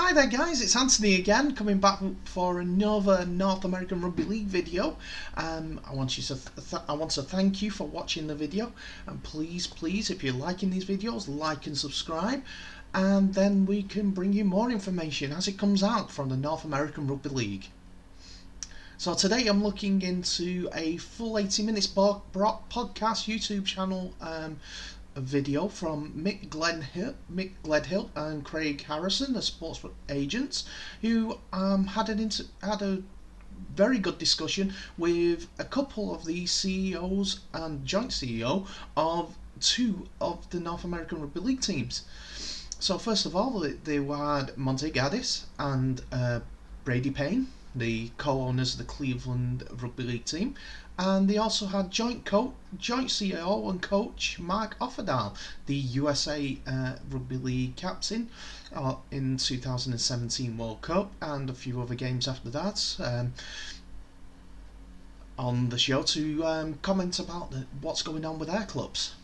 Hi there guys, it's Anthony again, coming back for another North American Rugby League video. I want to thank you for watching the video, and please, if you're liking these videos, like and subscribe, and then we can bring you more information as it comes out from the North American Rugby League. So today I'm looking into a full 80 minutes podcast YouTube channel a video from Mick Gledhill and Craig Harrison, the sports agents, who had a very good discussion with a couple of the CEOs and joint CEO of two of the North American Rugby League teams. So first of all, they had Monte Gaddis and Brady Payne, the co-owners of the Cleveland Rugby League team, and they also had joint CEO and coach Mark Offerdahl, the USA Rugby League captain in 2017 World Cup and a few other games after that, on the show to comment about what's going on with their clubs.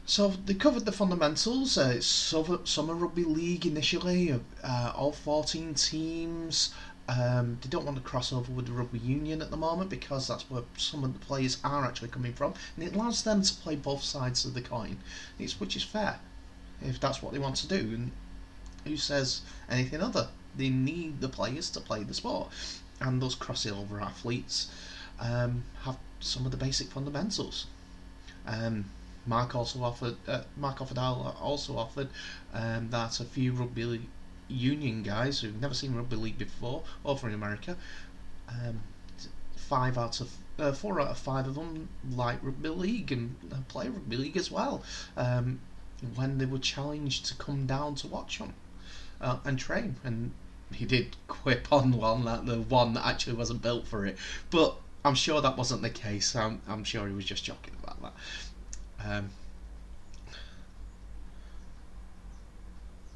So they covered the fundamentals. It's Summer Rugby League initially, all 14 teams. They don't want to cross over with the rugby union at the moment because that's where some of the players are actually coming from, and it allows them to play both sides of the coin, which is fair if that's what they want to do. And who says anything other? They need the players to play the sport, and those crossover athletes have some of the basic fundamentals. Mark Offerdahl also offered that a few rugby league union guys who've never seen rugby league before over in America, 4 out of 5 of them like rugby league and play rugby league as well, when they were challenged to come down to watch them and train. And he did quip on the one that actually wasn't built for it, but I'm sure that wasn't the case. I'm sure he was just joking about that.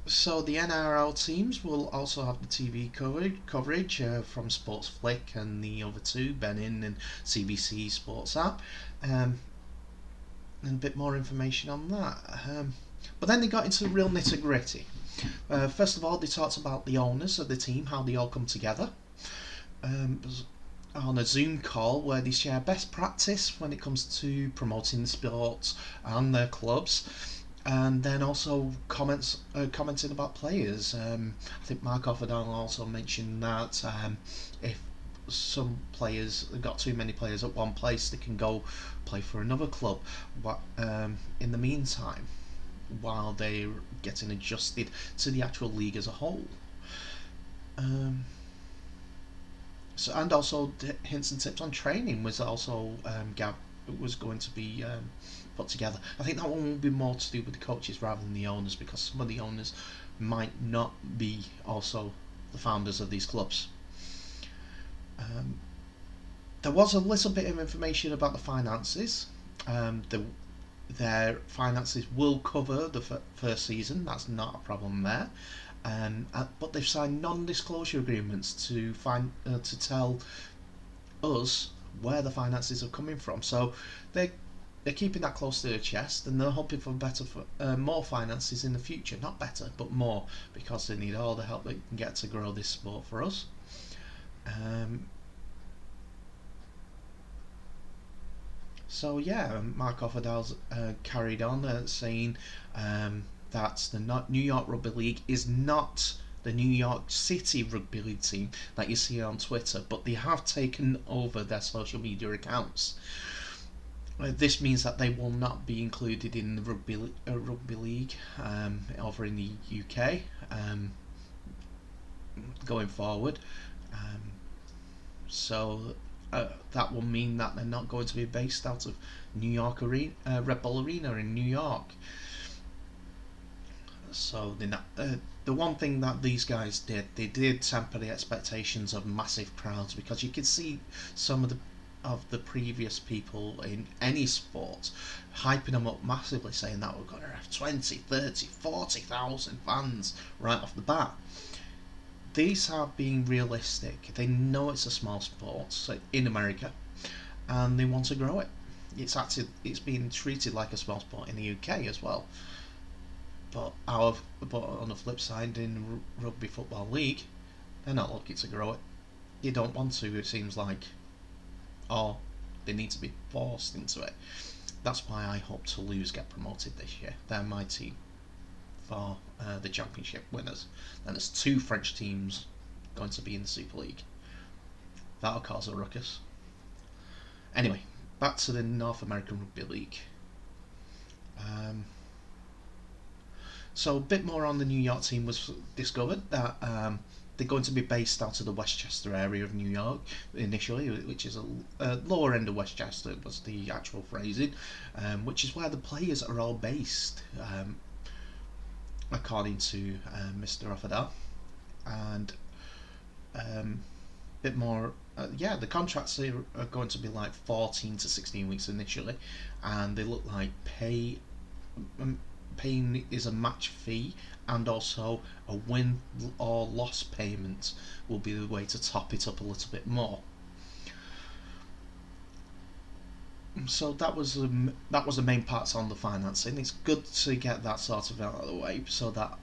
So the NRL teams will also have the TV coverage from Sports Flick and the other two, Benin and CBC Sports app, and a bit more information on that. But then they got into the real nitty gritty. First of all, they talked about the owners of the team, how they all come together on a Zoom call where they share best practice when it comes to promoting the sports and their clubs. And then also commenting about players. I think Mark Offerdahl also mentioned that if some players got too many players at one place, they can go play for another club. In the meantime, while they're getting adjusted to the actual league as a whole. So, and also hints and tips on training was also was going to be put together. I think that one will be more to do with the coaches rather than the owners, because some of the owners might not be also the founders of these clubs. There was a little bit of information about the finances. Their finances will cover the first season. That's not a problem there. But they've signed non-disclosure agreements to tell us where the finances are coming from. So they're keeping that close to their chest, and they're hoping for more finances in the future. Not better, but more, because they need all the help they can get to grow this sport for us. So yeah, Mark Offerdahl's carried on saying that the New York Rugby League is not the New York City Rugby League team that you see on Twitter, but they have taken over their social media accounts. This means that they will not be included in the rugby league over in the UK going forward. So that will mean that they're not going to be based out of New York Red Bull Arena in New York. So the one thing that these guys did, they did temper the expectations of massive crowds, because you could see some of the previous people in any sport hyping them up massively, saying that we're going to have 20, 30, 40,000 fans right off the bat. These are being realistic. They know it's a small sport in America, and they want to grow it. It's being treated like a small sport in the UK as well. but on the flip side, in Rugby Football League, they're not looking to grow it. You don't want to, it seems like, or they need to be forced into it. That's why I hope Toulouse get promoted this year. They're my team for the championship winners. And there's 2 French teams going to be in the Super League. That'll cause a ruckus. Anyway, back to the North American Rugby League. So a bit more on the New York team was discovered that they're going to be based out of the Westchester area of New York initially, which is a lower end of Westchester was the actual phrasing, which is where the players are all based, according to Mr. Offerdale. And bit more, the contracts are going to be like 14 to 16 weeks initially, and they look like paying is a match fee, and also a win or loss payment will be the way to top it up a little bit more. So that was the main parts on the financing. It's good to get that sort of out of the way so that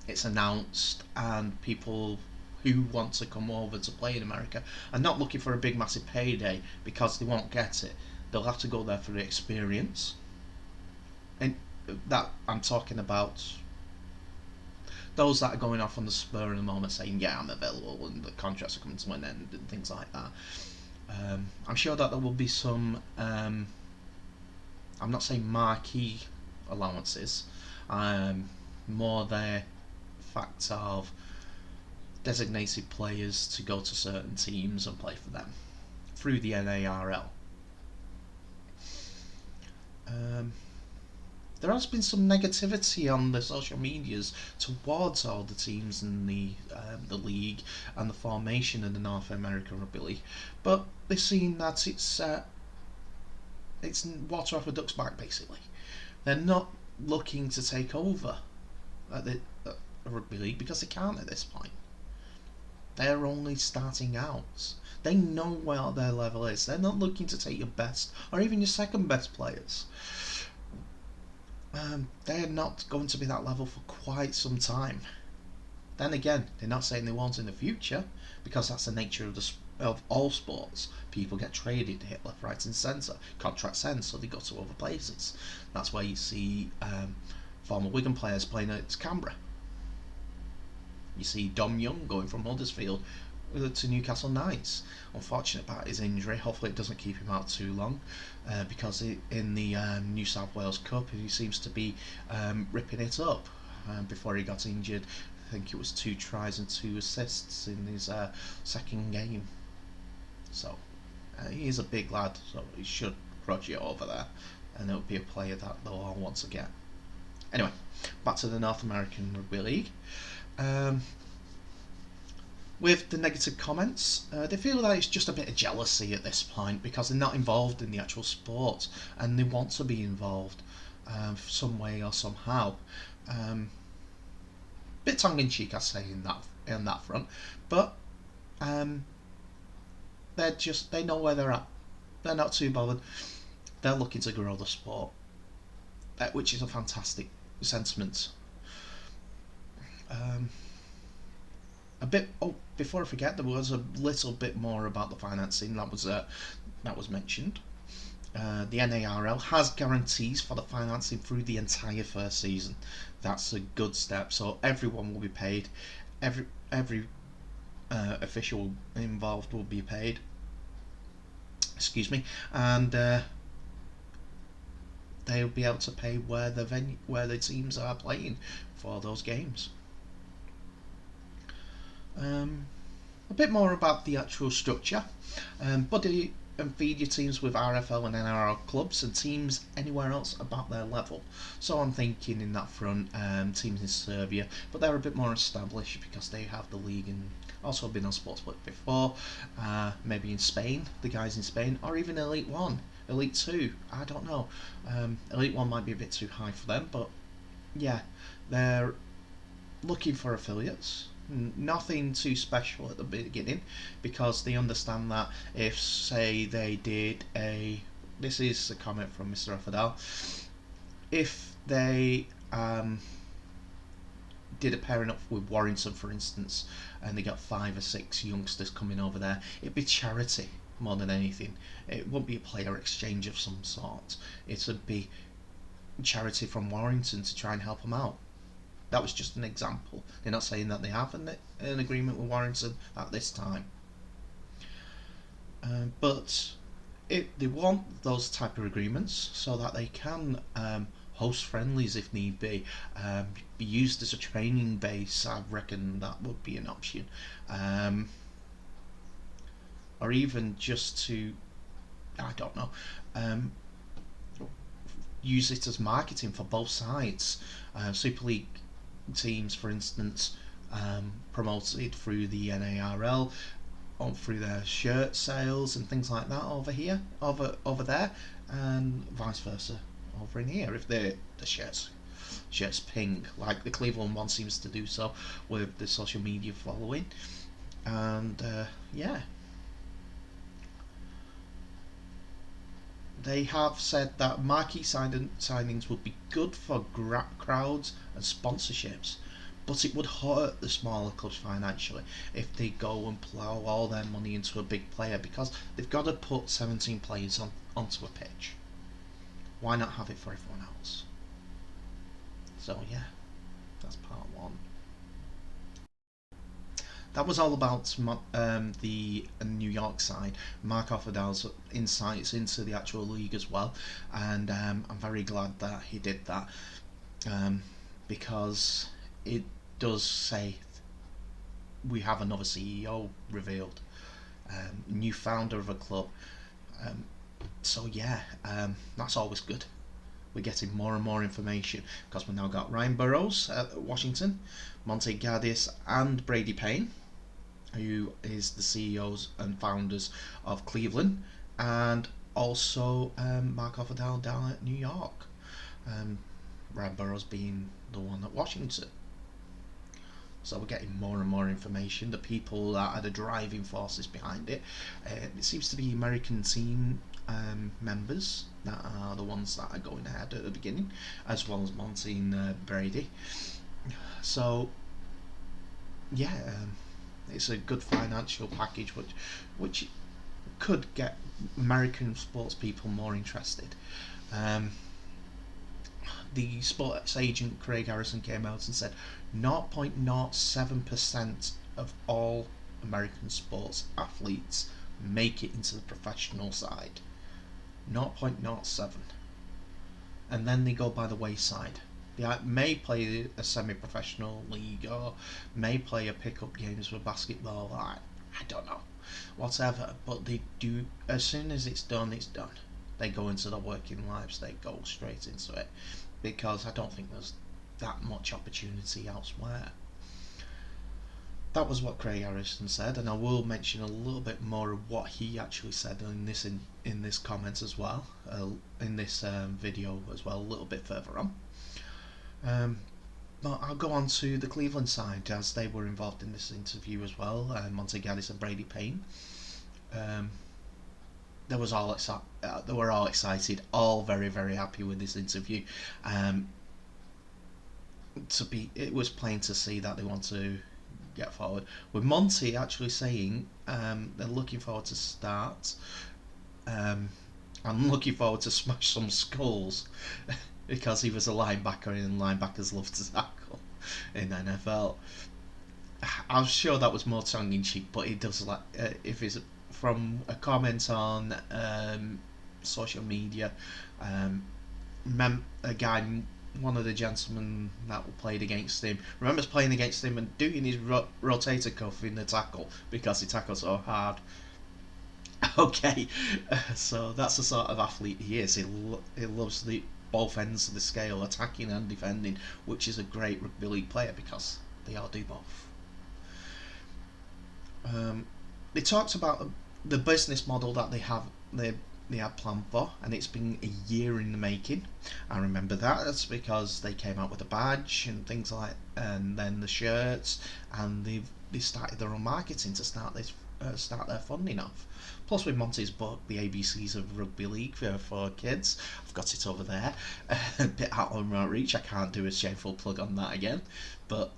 it's announced, and people who want to come over to play in America are not looking for a big massive payday, because they won't get it. They'll have to go there for the experience. And that I'm talking about those that are going off on the spur of the moment saying, yeah, I'm available, and the contracts are coming to an end and things like that. I'm sure that there will be some, I'm not saying marquee allowances, more the fact of designated players to go to certain teams and play for them through the NARL. There has been some negativity on the social medias towards all the teams in the league and the formation of the North American Rugby League, but they're seeing that it's water off a duck's back, basically. They're not looking to take over the Rugby League because they can't at this point. They're only starting out. They know where their level is. They're not looking to take your best or even your second best players. They're not going to be that level for quite some time. Then again, they're not saying they won't in the future, because that's the nature of all sports. People get traded, hit left, right and centre. Contracts end, so they go to other places. That's why you see former Wigan players playing at Canberra. You see Dom Young going from Huddersfield to Newcastle Knights. Unfortunate about his injury. Hopefully it doesn't keep him out too long, because in the New South Wales Cup he seems to be ripping it up. Before he got injured, I think it was 2 tries and 2 assists in his second game. So he's a big lad, so he should prod you over there, and it would be a player that they'll all want to get. Anyway, back to the North American Rugby League. With the negative comments, they feel that it's just a bit of jealousy at this point, because they're not involved in the actual sport and they want to be involved some way or somehow. Bit tongue-in-cheek, I say, in that front, but they know where they're at. They're not too bothered. They're looking to grow the sport, which is a fantastic sentiment. Before I forget, there was a little bit more about the financing that was mentioned. The NARL has guarantees for the financing through the entire first season. That's a good step. So everyone will be paid. Every official involved will be paid. Excuse me, and they'll be able to pay where the teams are playing for those games. A bit more about the actual structure. Buddy and feed your teams with RFL and NRL clubs and teams anywhere else about their level. So I'm thinking in that front, teams in Serbia, but they're a bit more established because they have the league and also been on Sportsbook before. Maybe in Spain, the guys in Spain, or even Elite 1, Elite 2, I don't know. Elite 1 might be a bit too high for them, but yeah, they're looking for affiliates. Nothing too special at the beginning, because they understand that if, say, they did this is a comment from Mr. Offerdale, if they did a pairing up with Warrington, for instance, and they got 5 or 6 youngsters coming over there, it'd be charity more than anything. It wouldn't be a player exchange of some sort. It would be charity from Warrington to try and help them out. That was just an example. They're not saying that they have an agreement with Warrington at this time. But they want those type of agreements so that they can host friendlies if need be, be used as a training base. I reckon that would be an option, or even just to, I don't know, use it as marketing for both sides. Super League teams, for instance, promoted through the NARL, through their shirt sales and things like that over there, and vice versa over in here if the shirts ping, like the Cleveland one seems to do so with the social media following. And yeah, they have said that marquee signings would be good for crowds and sponsorships, but it would hurt the smaller clubs financially if they go and plough all their money into a big player, because they've got to put 17 players onto a pitch. Why not have it for everyone else? So yeah, that's part one. That was all about the New York side. Mark Offerdale's insights into the actual league as well, and I'm very glad that he did that, because it does say we have another CEO revealed, new founder of a club. So yeah, that's always good. We're getting more and more information because we've now got Ryan Burrows at Washington, Monte Gaddis, and Brady Payne, who is the CEOs and founders of Cleveland, and also Mark Offerdale down at New York. Ryan Burrows being the one at Washington. So we're getting more and more information. The people that are the driving forces behind it. It seems to be American team members that are the ones that are going ahead at the beginning, as well as Monty and Brady. So yeah, it's a good financial package which could get American sports people more interested. The sports agent Craig Harrison came out and said 0.07% of all American sports athletes make it into the professional side. 0.07. And then they go by the wayside. They may play a semi-professional league or may play a pick-up games with basketball. I don't know, whatever. But they do. As soon as it's done, it's done. They go into their working lives. They go straight into it, because I don't think there's that much opportunity elsewhere. That was what Craig Harrison said, and I will mention a little bit more of what he actually said in this comment as well, in this video as well, a little bit further on. But I'll go on to the Cleveland side, as they were involved in this interview as well. Monte Gaddis and Brady Payne. They were all excited, all very, very happy with this interview. It was plain to see that they want to get forward. With Monty actually saying they're looking forward to start. I'm looking forward to smash some skulls because he was a linebacker and linebackers love to tackle in NFL. I'm sure that was more tongue in cheek, but it does if it's from a comment on social media, a guy, one of the gentlemen that played against him, remembers playing against him and doing his rotator cuff in the tackle because he tackled so hard. Okay, so that's the sort of athlete he is. He loves both ends of the scale, attacking and defending, which is a great rugby league player because they all do both. They talked about the business model that they had planned for, and it's been a year in the making. I remember that. That's because they came out with a badge and things like, and then the shirts, and they started their own marketing to start this start their funding off. Plus, with Monty's book, The ABCs of Rugby League for kids, I've got it over there. A bit out on my reach. I can't do a shameful plug on that again, but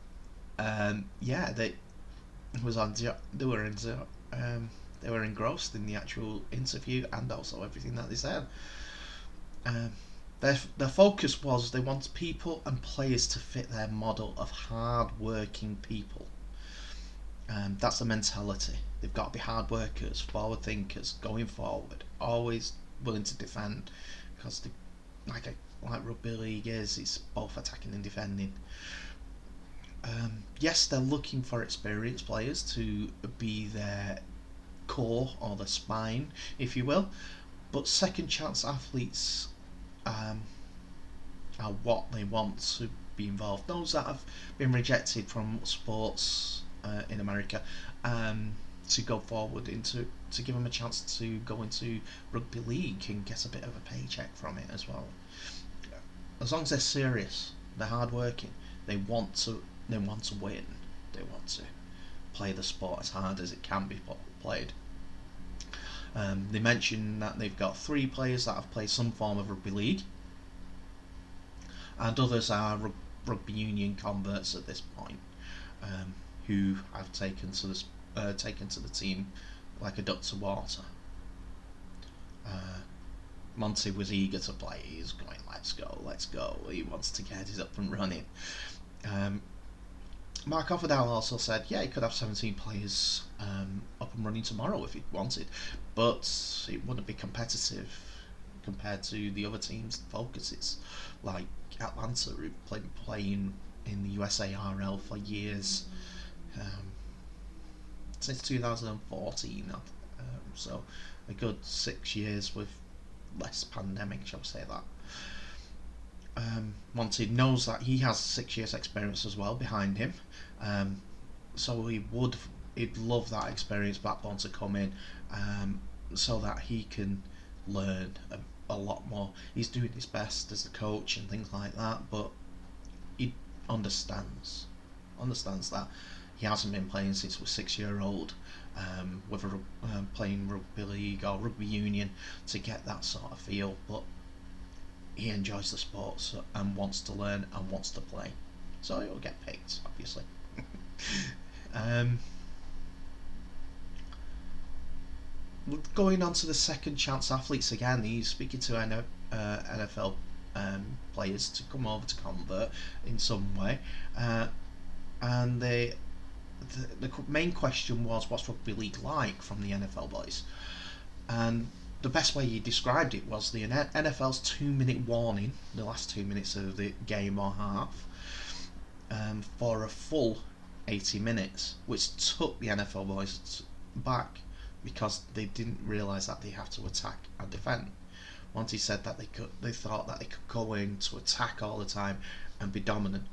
yeah, they was on. They were into. They were engrossed in the actual interview and also everything that they said. Um, their focus was they want people and players to fit their model of hard-working people. That's the mentality. They've got to be hard workers, forward thinkers, going forward, always willing to defend, because like rugby league is, it's both attacking and defending. Yes, they're looking for experienced players to be their core or the spine, if you will, but second chance athletes are what they want to be involved. Those that have been rejected from sports in America, to go forward into to give them a chance to go into rugby league and get a bit of a paycheck from it as well. As long as they're serious, they're hardworking, they want to win, they want to play the sport as hard as it can be played. They mentioned that they've got 3 players that have played some form of rugby league, and others are rugby union converts at this point, who have taken to the team like a duck to water. Monty was eager to play. He's going, let's go. He wants to get it up and running. Mark Offerdale also said, yeah, he could have 17 players up and running tomorrow if he wanted, but it wouldn't be competitive compared to the other teams' focuses, like Atlanta, who've been playing in the USARL for years, since 2014, so a good 6 years with less pandemic, shall we say that. Monty knows that he has 6 years experience as well behind him, so he'd love that experience backbone to come in, so that he can learn a lot more. He's doing his best as a coach and things like that, but he understands that he hasn't been playing since he was 6-year-old, whether playing rugby league or rugby union, to get that sort of feel, but he enjoys the sport and wants to learn and wants to play, so he'll get picked, obviously. Going on to the second chance athletes again, he's speaking to NFL players to come over to convert in some way, and the main question was, what's rugby league like, from the NFL boys, and the best way he described it was the NFL's 2-minute warning, the last 2 minutes of the game or half, for a full 80 minutes, which took the NFL boys back because they didn't realise that they have to attack and defend. Once he said that they thought that they could go in to attack all the time and be dominant,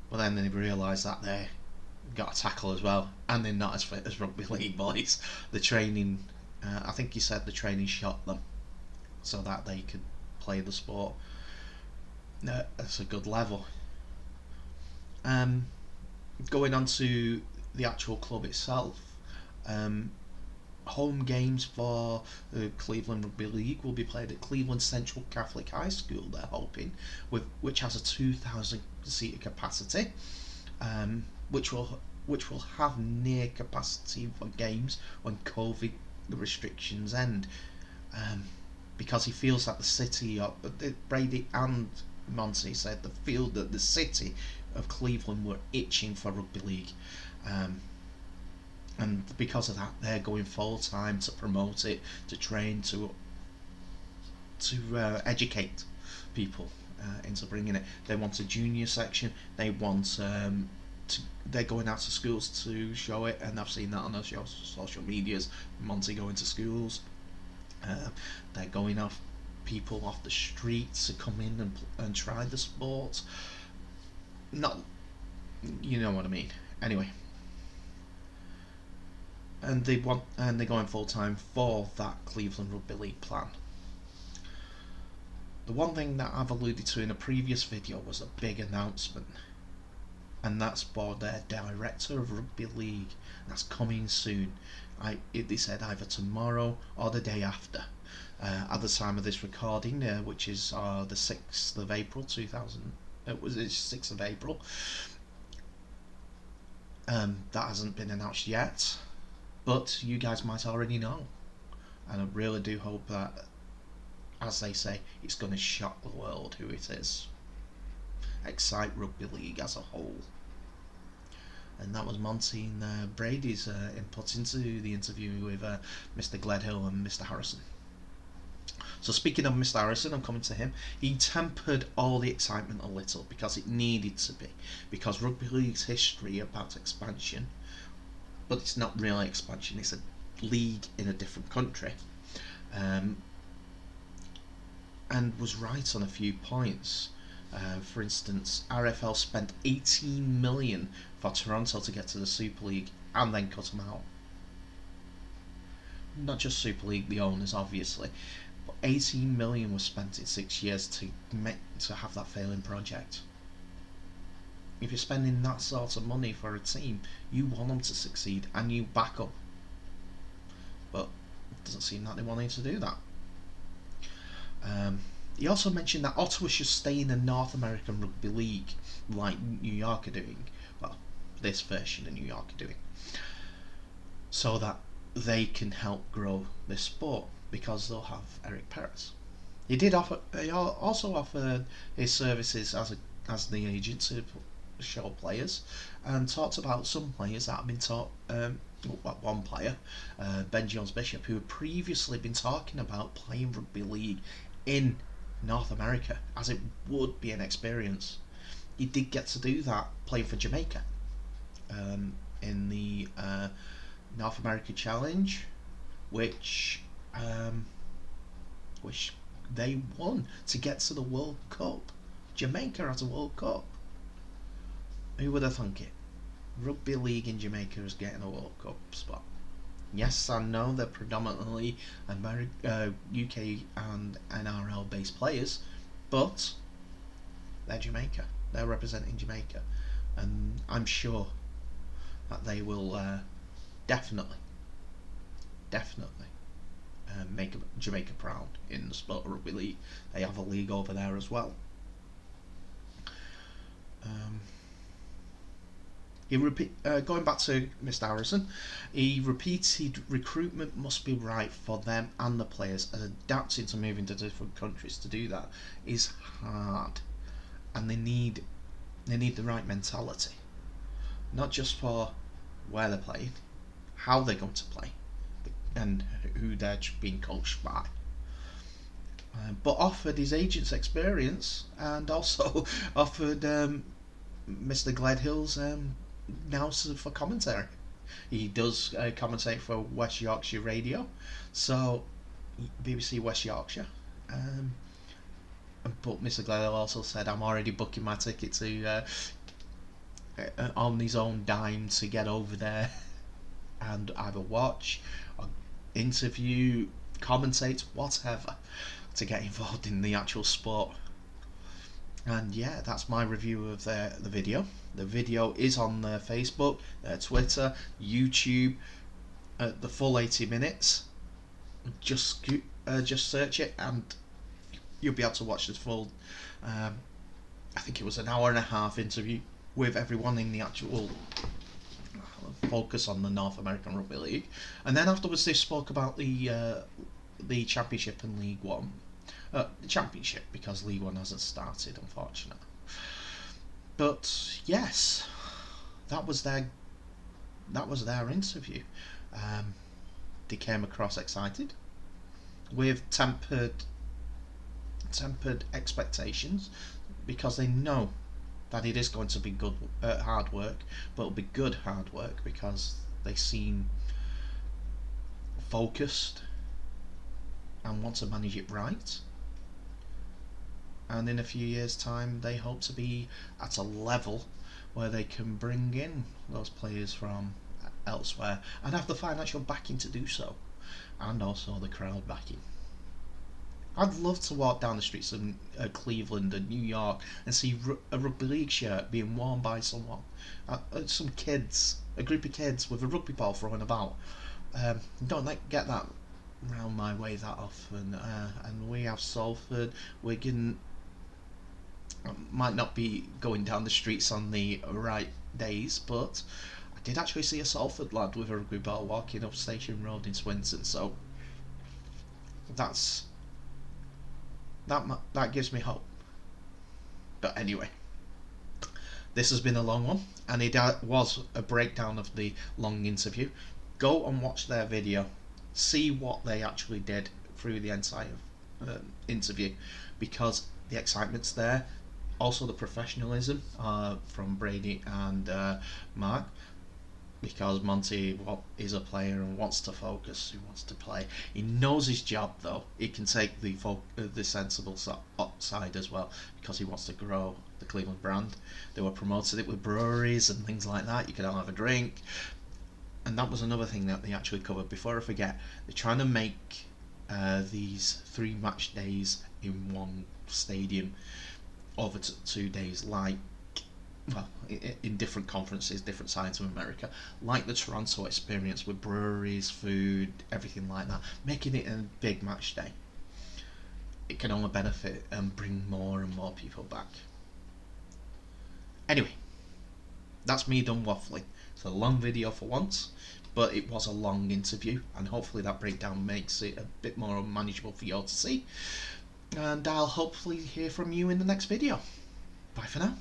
but then they realised that they got to tackle as well, and they're not as fit as rugby league boys. The training, I think he said the training shot them so that they could play the sport at a good level. Going on to the actual club itself, home games for the Cleveland Rugby League will be played at Cleveland Central Catholic High School, they're hoping, which has a 2,000 seater capacity, which will have near capacity for games when COVID restrictions end, because he feels that the city of Brady and Monty said they feel that the city of Cleveland were itching for rugby league, and because of that they're going full time to promote it, to train, to educate people into bringing it. They want a junior section, they want they're going out to schools to show it, and I've seen that on their social medias, Monty going to schools, they're going off people off the streets to come in and try the sport. Not, you know what I mean. Anyway, and they're going full time for that Cleveland Rugby League plan. The one thing that I've alluded to in a previous video was a big announcement, and that's for their director of rugby league. That's coming soon. They said either tomorrow or the day after. At the time of this recording, which is the 6th of April 2000, it was 6th of April. That hasn't been announced yet, but you guys might already know, and I really do hope that, as they say, it's going to shock the world who it is. Excite rugby league as a whole. And that was Monty and Brady's input into the interview with Mr. Gledhill and Mr. Harrison. So speaking of Mr. Harrison, I'm coming to him. He tempered all the excitement a little because it needed to be. Because rugby league's history about expansion, but it's not really expansion, it's a league in a different country. And was right on a few points. For instance, RFL spent 18 million for Toronto to get to the Super League and then cut them out. Not just Super League, the owners obviously, but 18 million was spent in 6 years to have that failing project. If you're spending that sort of money for a team, you want them to succeed and you back up. But it doesn't seem like they wanted to do that. He also mentioned that Ottawa should stay in the North American Rugby League, like New York are doing. Well, this version of New York are doing. So that they can help grow this sport, because they'll have Eric Perez. He also offered his services as the agent to show players, and talked about some players that have been taught. One player, Ben Jones Bishop, who had previously been talking about playing rugby league in North America, as it would be an experience. He did get to do that playing for Jamaica in the North America Challenge, which they won to get to the World Cup. Jamaica has a World Cup. Who would have thunk it? Rugby league in Jamaica is getting a World Cup spot. Yes, I know they're predominantly UK and NRL based players, but they're Jamaica. They're representing Jamaica, and I'm sure that they will definitely make Jamaica proud in the sport of rugby league. They have a league over there as well. Going back to Mr. Harrison, he repeated recruitment must be right for them and the players, as adapting to moving to different countries to do that is hard, and they need the right mentality, not just for where they're playing, how they're going to play, and who they're being coached by. But offered his agent's experience, and also offered Mr. Gledhill's now for commentary. He does commentate for West Yorkshire Radio, so BBC West Yorkshire. But Mr. Gledhill also said, I'm already booking my ticket to on his own dime to get over there and either watch or interview, commentate, whatever, to get involved in the actual sport. And yeah, that's my review of the video. The video is on their Facebook, their Twitter, YouTube, the full 80 minutes. Just search it and you'll be able to watch this full, I think it was an hour and a half interview with everyone in the actual focus on the North American Rugby League. And then afterwards they spoke about the Championship and League One. The Championship, because League One hasn't started, unfortunately. But yes, that was their interview. They came across excited, with tempered expectations, because they know that it is going to be good hard work, but it'll be good hard work because they seem focused and want to manage it right. And in a few years' time they hope to be at a level where they can bring in those players from elsewhere and have the financial backing to do so, and also the crowd backing. I'd love to walk down the streets of Cleveland and New York and see a rugby league shirt being worn by someone, some kids, a group of kids with a rugby ball thrown about, Don't get that round my way that often. And we have Salford, Wigan. Might not be going down the streets on the right days, but I did actually see a Salford lad with a rugby ball walking up Station Road in Swinton, so that gives me hope. But anyway, this has been a long one, and it was a breakdown of the long interview. Go and watch their video, see what they actually did through the entire interview, because the excitement's there. Also the professionalism from Brady and Mark, because Monty is a player and wants to focus, he wants to play. He knows his job though. He can take the sensible side as well, because he wants to grow the Cleveland brand. They were promoted it with breweries and things like that. You could all have a drink, and that was another thing that they actually covered. Before I forget, they're trying to make these 3 match days in one stadium over 2 days, like, well, in different conferences, different sides of America, like the Toronto experience with breweries, food, everything like that, making it a big match day. It can only benefit and bring more and more people back. Anyway, that's me done waffling. It's a long video for once, but it was a long interview, and hopefully that breakdown makes it a bit more manageable for you all to see. And I'll hopefully hear from you in the next video. Bye for now.